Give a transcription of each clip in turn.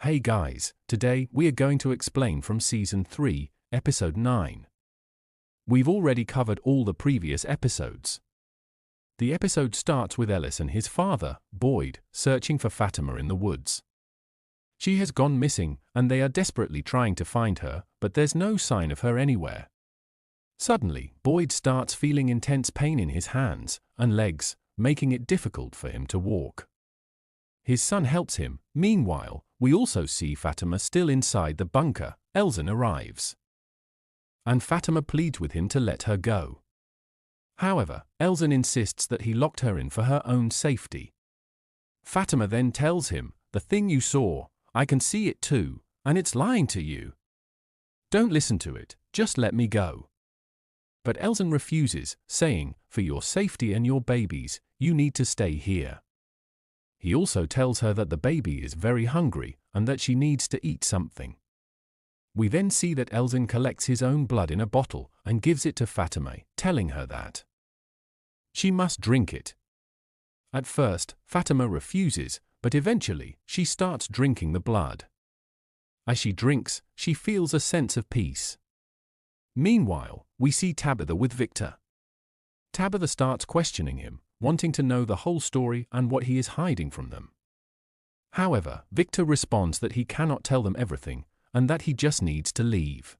Hey guys, today we are going to explain from Season 3, Episode 9. We've already covered all the previous episodes. The episode starts with Ellis and his father, Boyd, searching for Fatima in the woods. She has gone missing, and they are desperately trying to find her, but there's no sign of her anywhere. Suddenly, Boyd starts feeling intense pain in his hands and legs, making it difficult for him to walk. His son helps him. Meanwhile, we also see Fatima still inside the bunker. Elzin arrives, and Fatima pleads with him to let her go. However, Elzin insists that he locked her in for her own safety. Fatima then tells him, "The thing you saw, I can see it too, and it's lying to you. Don't listen to it, just let me go." But Elzin refuses, saying, "For your safety and your baby's, you need to stay here." He also tells her that the baby is very hungry and that she needs to eat something. We then see that Elzin collects his own blood in a bottle and gives it to Fatima, telling her that she must drink it. At first, Fatima refuses, but eventually, she starts drinking the blood. As she drinks, she feels a sense of peace. Meanwhile, we see Tabitha with Victor. Tabitha starts questioning him, wanting to know the whole story and what he is hiding from them. However, Victor responds that he cannot tell them everything, and that he just needs to leave.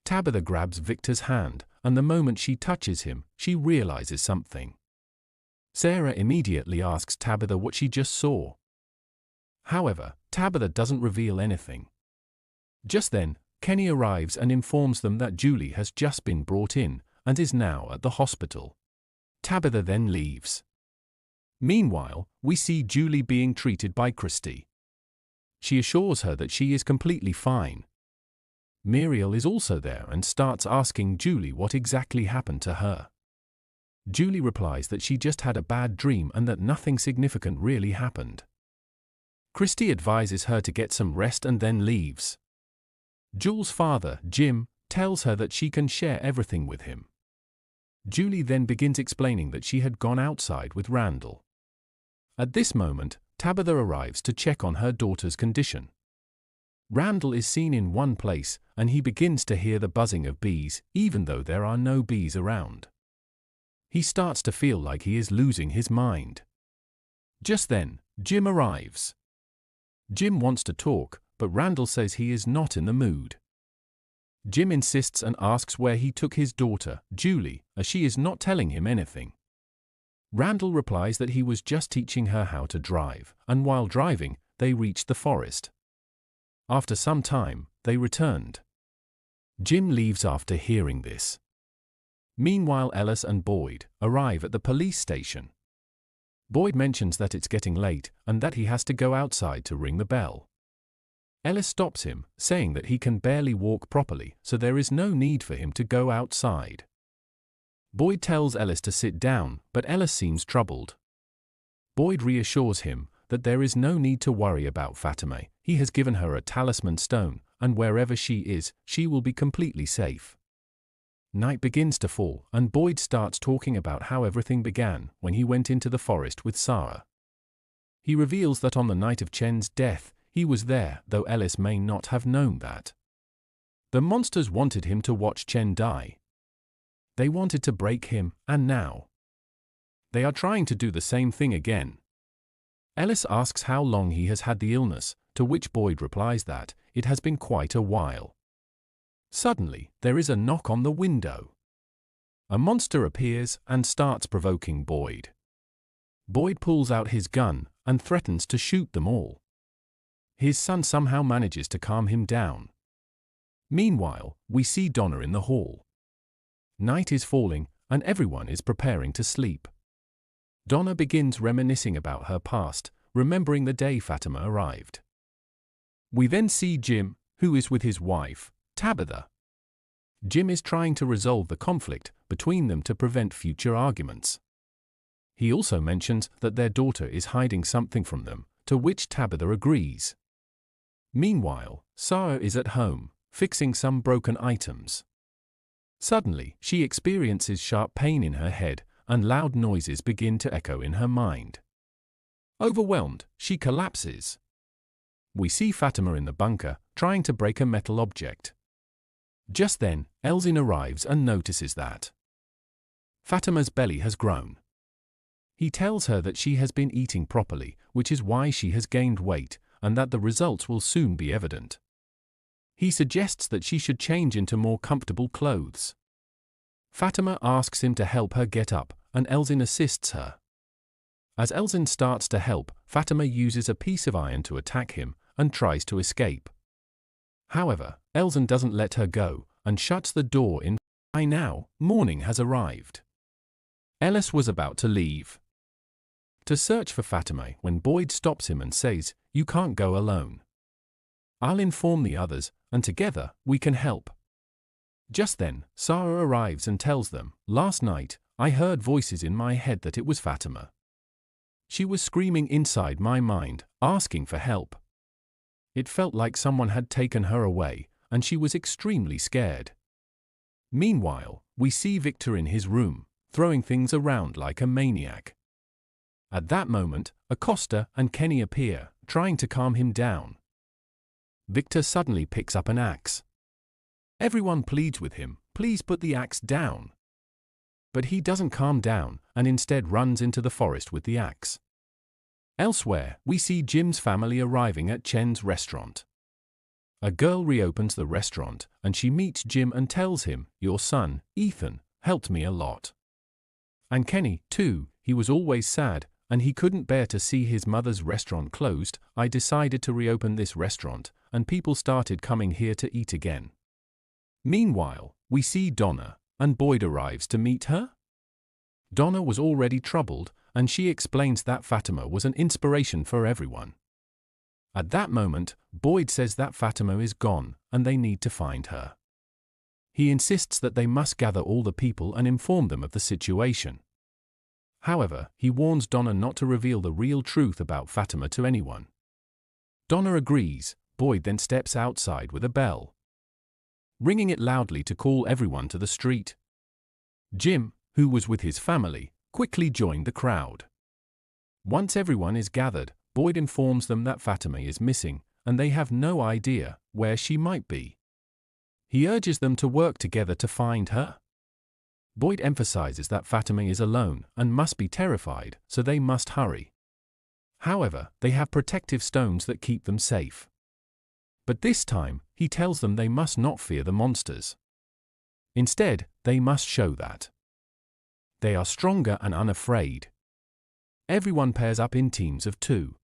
Tabitha grabs Victor's hand, and the moment she touches him, she realizes something. Sarah immediately asks Tabitha what she just saw. However, Tabitha doesn't reveal anything. Just then, Kenny arrives and informs them that Julie has just been brought in and is now at the hospital. Tabitha then leaves. Meanwhile, we see Julie being treated by Christy. She assures her that she is completely fine. Muriel is also there and starts asking Julie what exactly happened to her. Julie replies that she just had a bad dream and that nothing significant really happened. Christy advises her to get some rest and then leaves. Julie's father, Jim, tells her that she can share everything with him. Julie then begins explaining that she had gone outside with Randall. At this moment, Tabitha arrives to check on her daughter's condition. Randall is seen in one place, and he begins to hear the buzzing of bees, even though there are no bees around. He starts to feel like he is losing his mind. Just then, Jim arrives. Jim wants to talk, but Randall says he is not in the mood. Jim insists and asks where he took his daughter, Julie, as she is not telling him anything. Randall replies that he was just teaching her how to drive, and while driving, they reached the forest. After some time, they returned. Jim leaves after hearing this. Meanwhile, Ellis and Boyd arrive at the police station. Boyd mentions that it's getting late and that he has to go outside to ring the bell. Ellis stops him, saying that he can barely walk properly, so there is no need for him to go outside. Boyd tells Ellis to sit down, but Ellis seems troubled. Boyd reassures him that there is no need to worry about Fatima. He has given her a talisman stone, and wherever she is, she will be completely safe. Night begins to fall, and Boyd starts talking about how everything began when he went into the forest with Sarah. He reveals that on the night of Chen's death, he was there, though Ellis may not have known that. The monsters wanted him to watch Chen die. They wanted to break him, and now they are trying to do the same thing again. Ellis asks how long he has had the illness, to which Boyd replies that it has been quite a while. Suddenly, there is a knock on the window. A monster appears and starts provoking Boyd. Boyd pulls out his gun and threatens to shoot them all. His son somehow manages to calm him down. Meanwhile, we see Donna in the hall. Night is falling, and everyone is preparing to sleep. Donna begins reminiscing about her past, remembering the day Fatima arrived. We then see Jim, who is with his wife, Tabitha. Jim is trying to resolve the conflict between them to prevent future arguments. He also mentions that their daughter is hiding something from them, to which Tabitha agrees. Meanwhile, Sarah is at home, fixing some broken items. Suddenly, she experiences sharp pain in her head, and loud noises begin to echo in her mind. Overwhelmed, she collapses. we see Fatima in the bunker, trying to break a metal object. Just then, Elsin arrives and notices that Fatima's belly has grown. He tells her that she has been eating properly, which is why she has gained weight, and that the results will soon be evident. He suggests that she should change into more comfortable clothes. Fatima asks him to help her get up, and Elsin assists her. As Elsin starts to help, Fatima uses a piece of iron to attack him, and tries to escape. However, Elsin doesn't let her go, and shuts the door in. By now, morning has arrived. Ellis was about to leave to search for Fatima when Boyd stops him and says, "You can't go alone. I'll inform the others, and together, we can help." Just then, Sarah arrives and tells them, "Last night, I heard voices in my head that it was Fatima. She was screaming inside my mind, asking for help. It felt like someone had taken her away, and she was extremely scared." Meanwhile, we see Victor in his room, throwing things around like a maniac. At that moment, Acosta and Kenny appear, trying to calm him down. Victor suddenly picks up an axe. Everyone pleads with him, "Please put the axe down." But he doesn't calm down, and instead runs into the forest with the axe. Elsewhere, we see Jim's family arriving at Chen's restaurant. A girl reopens the restaurant, and she meets Jim and tells him, "Your son, Ethan, helped me a lot." And Kenny, too, he was always sad, and he couldn't bear to see his mother's restaurant closed. "I decided to reopen this restaurant, and people started coming here to eat again." Meanwhile, we see Donna, and Boyd arrives to meet her. Donna was already troubled, and she explains that Fatima was an inspiration for everyone. At that moment, Boyd says that Fatima is gone, and they need to find her. He insists that they must gather all the people and inform them of the situation. However, he warns Donna not to reveal the real truth about Fatima to anyone. Donna agrees. Boyd then steps outside with a bell, ringing it loudly to call everyone to the street. Jim, who was with his family, quickly joined the crowd. Once everyone is gathered, Boyd informs them that Fatima is missing, and they have no idea where she might be. He urges them to work together to find her. Boyd emphasizes that Fatima is alone and must be terrified, so they must hurry. However, they have protective stones that keep them safe. But this time, he tells them they must not fear the monsters. Instead, they must show that they are stronger and unafraid. Everyone pairs up in teams of 2.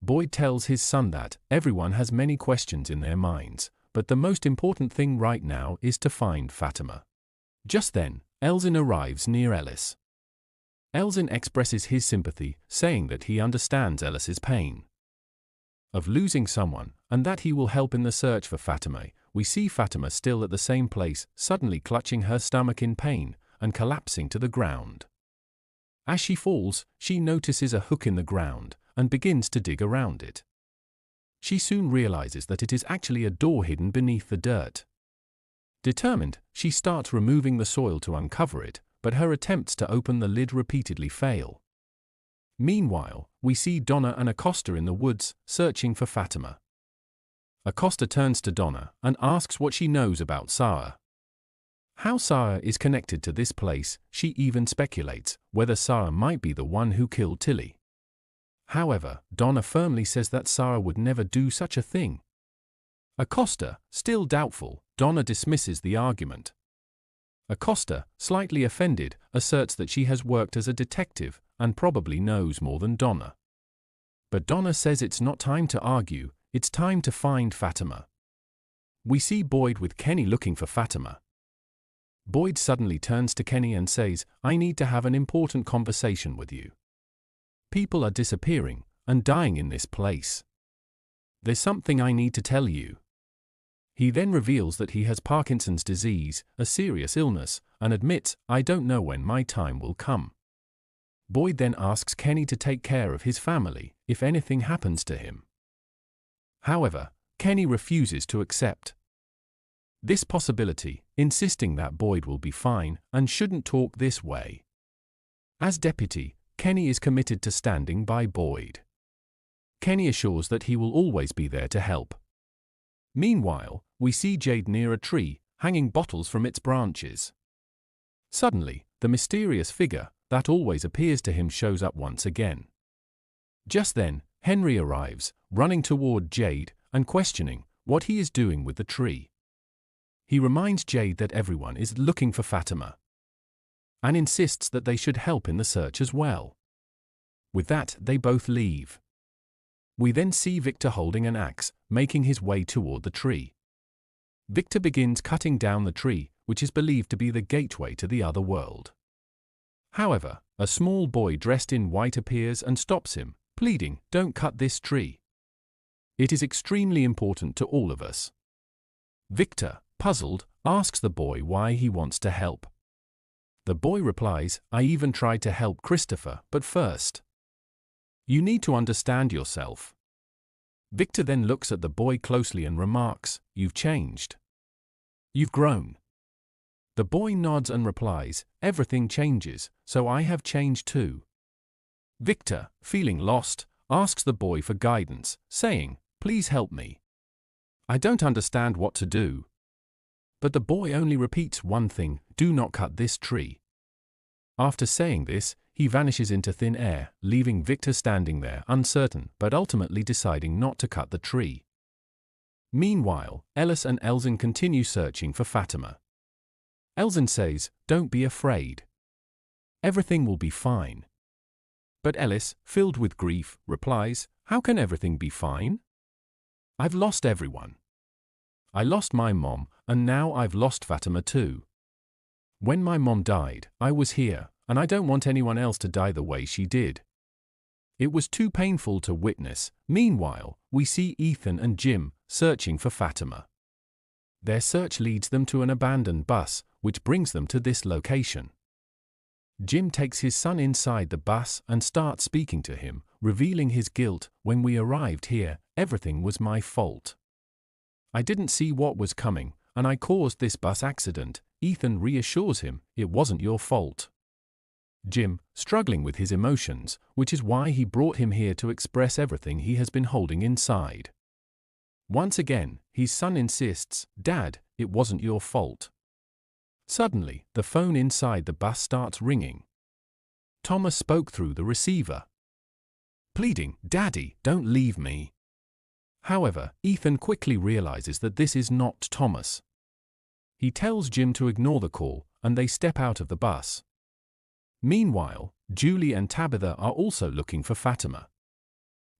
Boyd tells his son that everyone has many questions in their minds, but the most important thing right now is to find Fatima. Just then, Elsin arrives near Ellis. Elsin expresses his sympathy, saying that he understands Ellis's pain of losing someone, and that he will help in the search for Fatima. We see Fatima still at the same place, suddenly clutching her stomach in pain, and collapsing to the ground. As she falls, she notices a hook in the ground, and begins to dig around it. She soon realizes that it is actually a door hidden beneath the dirt. Determined, she starts removing the soil to uncover it, but her attempts to open the lid repeatedly fail. Meanwhile, we see Donna and Acosta in the woods, searching for Fatima. Acosta turns to Donna and asks what she knows about Sarah. How Sarah is connected to this place. She even speculates whether Sarah might be the one who killed Tilly. However, Donna firmly says that Sarah would never do such a thing. Acosta, still doubtful, Donna dismisses the argument. Acosta, slightly offended, asserts that she has worked as a detective and probably knows more than Donna. But Donna says it's not time to argue, it's time to find Fatima. We see Boyd with Kenny looking for Fatima. Boyd suddenly turns to Kenny and says, "I need to have an important conversation with you. People are disappearing and dying in this place. There's something I need to tell you." He then reveals that he has Parkinson's disease, a serious illness, and admits, "I don't know when my time will come." Boyd then asks Kenny to take care of his family if anything happens to him. However, Kenny refuses to accept this possibility, insisting that Boyd will be fine and shouldn't talk this way. As deputy, Kenny is committed to standing by Boyd. Kenny assures that he will always be there to help. Meanwhile, we see Jade near a tree, hanging bottles from its branches. Suddenly, the mysterious figure that always appears to him shows up once again. Just then, Henry arrives, running toward Jade and questioning what he is doing with the tree. He reminds Jade that everyone is looking for Fatima and insists that they should help in the search as well. With that, they both leave. We then see Victor holding an axe, making his way toward the tree. Victor begins cutting down the tree, which is believed to be the gateway to the other world. However, a small boy dressed in white appears and stops him, pleading, "Don't cut this tree. It is extremely important to all of us." Victor, puzzled, asks the boy why he wants to help. The boy replies, "I even tried to help Christopher, but first, you need to understand yourself." Victor then looks at the boy closely and remarks, "You've changed. You've grown." The boy nods and replies, "Everything changes, so I have changed too." Victor, feeling lost, asks the boy for guidance, saying, "Please help me. I don't understand what to do." But the boy only repeats one thing, "Do not cut this tree." After saying this, he vanishes into thin air, leaving Victor standing there uncertain but ultimately deciding not to cut the tree. Meanwhile, Ellis and Elzin continue searching for Fatima. Elzin says, "Don't be afraid. Everything will be fine." But Ellis, filled with grief, replies, "How can everything be fine? I've lost everyone. I lost my mom, and now I've lost Fatima too. When my mom died, I was here, and I don't want anyone else to die the way she did. It was too painful to witness." Meanwhile, we see Ethan and Jim searching for Fatima. Their search leads them to an abandoned bus, which brings them to this location. Jim takes his son inside the bus and starts speaking to him, revealing his guilt. "When we arrived here, everything was my fault. I didn't see what was coming, and I caused this bus accident." Ethan reassures him, "It wasn't your fault." Jim, struggling with his emotions, which is why he brought him here to express everything he has been holding inside. Once again, his son insists, "Dad, it wasn't your fault." Suddenly, the phone inside the bus starts ringing. Thomas spoke through the receiver, pleading, "Daddy, don't leave me." However, Ethan quickly realizes that this is not Thomas. He tells Jim to ignore the call, and they step out of the bus. Meanwhile, Julie and Tabitha are also looking for Fatima.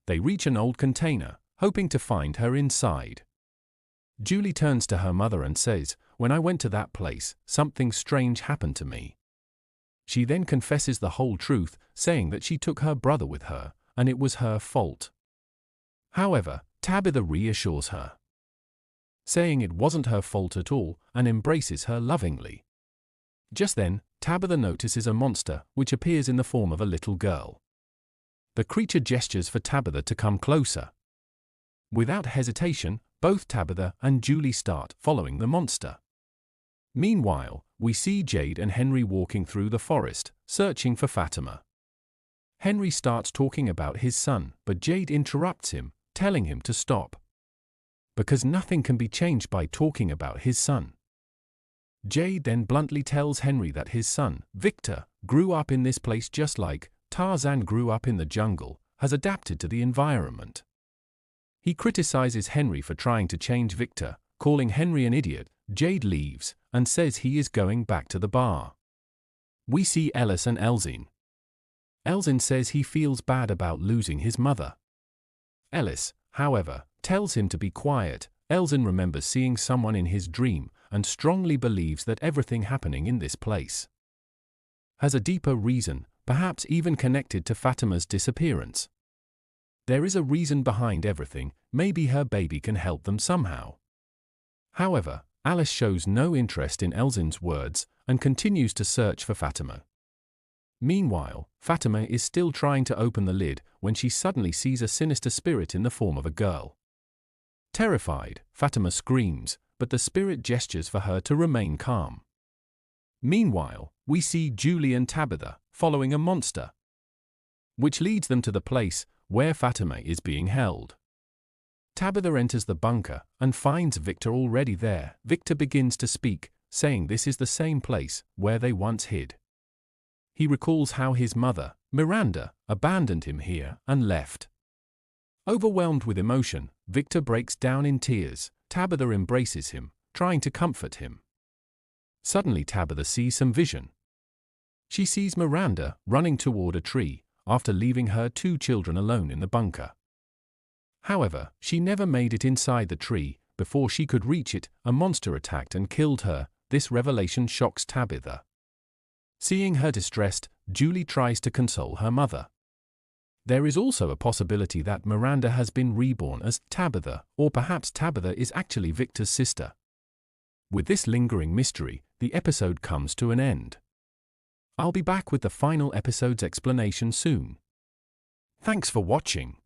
They reach an old container, hoping to find her inside. Julie turns to her mother and says, "When I went to that place, something strange happened to me." She then confesses the whole truth, saying that she took her brother with her, and it was her fault. However, Tabitha reassures her, saying it wasn't her fault at all, and embraces her lovingly. Just then, Tabitha notices a monster, which appears in the form of a little girl. The creature gestures for Tabitha to come closer. Without hesitation, both Tabitha and Julie start following the monster. Meanwhile, we see Jade and Henry walking through the forest, searching for Fatima. Henry starts talking about his son, but Jade interrupts him, telling him to stop, because nothing can be changed by talking about his son. Jade then bluntly tells Henry that his son, Victor, grew up in this place just like Tarzan grew up in the jungle, has adapted to the environment. He criticizes Henry for trying to change Victor, calling Henry an idiot. Jade leaves and says he is going back to the bar. We see Ellis and Elzin. Elzin says he feels bad about losing his mother. Ellis, however, tells him to be quiet. Elzin remembers seeing someone in his dream and strongly believes that everything happening in this place has a deeper reason, perhaps even connected to Fatima's disappearance. There is a reason behind everything, maybe her baby can help them somehow. However, Alice shows no interest in Elzin's words and continues to search for Fatima. Meanwhile, Fatima is still trying to open the lid when she suddenly sees a sinister spirit in the form of a girl. Terrified, Fatima screams, but the spirit gestures for her to remain calm. Meanwhile, we see Julie and Tabitha following a monster, which leads them to the place where Fatima is being held. Tabitha enters the bunker and finds Victor already there. Victor begins to speak, saying this is the same place where they once hid. He recalls how his mother, Miranda, abandoned him here and left. Overwhelmed with emotion, Victor breaks down in tears. Tabitha embraces him, trying to comfort him. Suddenly Tabitha sees some vision. She sees Miranda running toward a tree after leaving her 2 children alone in the bunker. However, she never made it inside the tree. Before she could reach it, a monster attacked and killed her. This revelation shocks Tabitha. Seeing her distressed, Julie tries to console her mother. There is also a possibility that Miranda has been reborn as Tabitha, or perhaps Tabitha is actually Victor's sister. With this lingering mystery, the episode comes to an end. I'll be back with the final episode's explanation soon. Thanks for watching.